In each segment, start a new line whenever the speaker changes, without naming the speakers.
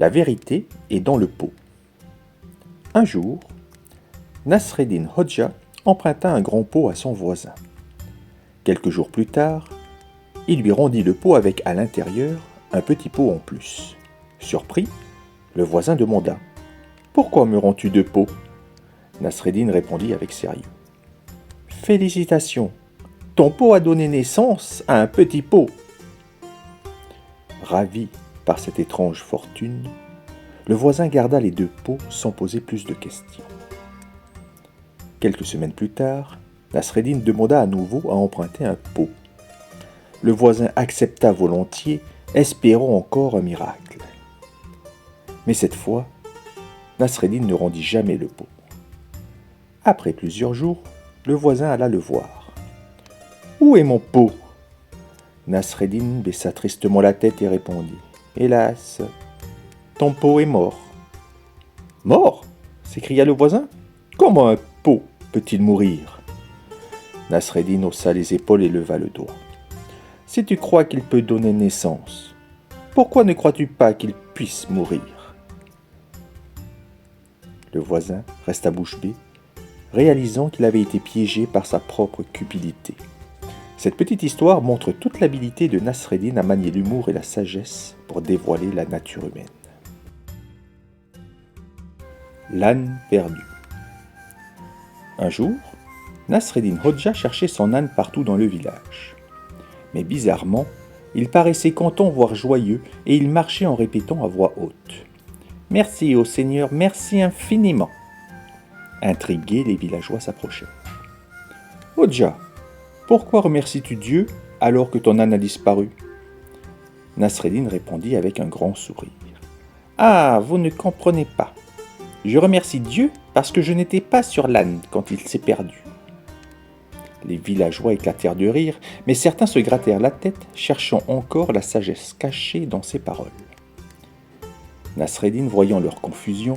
La vérité est dans le pot. Un jour, Nasreddin Hodja emprunta un grand pot à son voisin. Quelques jours plus tard, il lui rendit le pot avec à l'intérieur un petit pot en plus. Surpris, le voisin demanda « Pourquoi me rends-tu deux pots ?» Nasreddin répondit avec sérieux « Félicitations, ton pot a donné naissance à un petit pot. » Ravi par cette étrange fortune, le voisin garda les deux pots sans poser plus de questions. Quelques semaines plus tard, Nasreddin demanda à nouveau à emprunter un pot. Le voisin accepta volontiers, espérant encore un miracle. Mais cette fois, Nasreddin ne rendit jamais le pot. Après plusieurs jours, le voisin alla le voir. « Où est mon pot ?» Nasreddin baissa tristement la tête et répondit « Hélas, ton pot est mort. »« Mort ?» s'écria le voisin. « Comment un pot peut-il mourir ?» Nasreddin haussa les épaules et leva le doigt. « Si tu crois qu'il peut donner naissance, pourquoi ne crois-tu pas qu'il puisse mourir ?» Le voisin resta bouche bée, réalisant qu'il avait été piégé par sa propre cupidité. Cette petite histoire montre toute l'habileté de Nasreddin à manier l'humour et la sagesse pour dévoiler la nature humaine. L'âne perdu. Un jour, Nasreddin Hodja cherchait son âne partout dans le village. Mais bizarrement, il paraissait content voire joyeux et il marchait en répétant à voix haute « Merci au Seigneur, merci infiniment !» Intrigués, les villageois s'approchaient. « Hodja, pourquoi remercies-tu Dieu alors que ton âne a disparu ?» Nasreddin répondit avec un grand sourire. « Ah, vous ne comprenez pas. Je remercie Dieu parce que je n'étais pas sur l'âne quand il s'est perdu. » Les villageois éclatèrent de rire, mais certains se grattèrent la tête, cherchant encore la sagesse cachée dans ces paroles. Nasreddin, voyant leur confusion,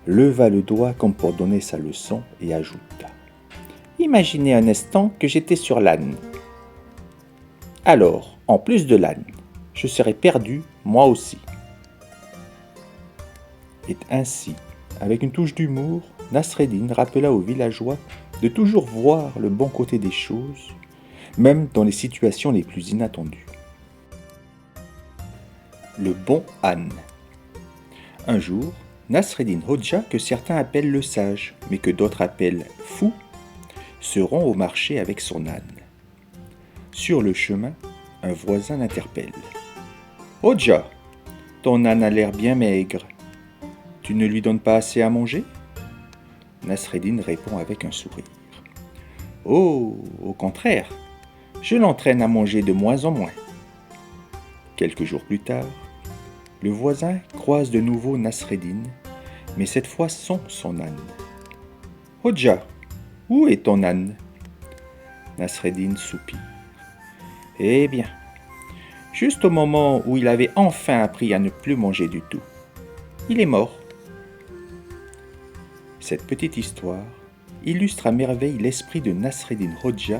leva le doigt comme pour donner sa leçon et ajouta « Imaginez un instant que j'étais sur l'âne. Alors, en plus de l'âne, je serais perdu, moi aussi. » Et ainsi, avec une touche d'humour, Nasreddin rappela aux villageois de toujours voir le bon côté des choses, même dans les situations les plus inattendues. Le bon âne. Un jour, Nasreddin Hodja, que certains appellent le sage, mais que d'autres appellent fou, se rend au marché avec son âne. Sur le chemin, un voisin l'interpelle. « Hodja, ton âne a l'air bien maigre. Tu ne lui donnes pas assez à manger ?» Nasreddin répond avec un sourire. « Oh, au contraire, je l'entraîne à manger de moins en moins. » Quelques jours plus tard, le voisin croise de nouveau Nasreddin, mais cette fois sans son âne. « Hodja, où est ton âne ?» Nasreddin soupire. « Eh bien, juste au moment où il avait enfin appris à ne plus manger du tout, il est mort. » Cette petite histoire illustre à merveille l'esprit de Nasreddin Hodja,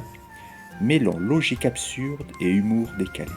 mêlant logique absurde et humour décalé.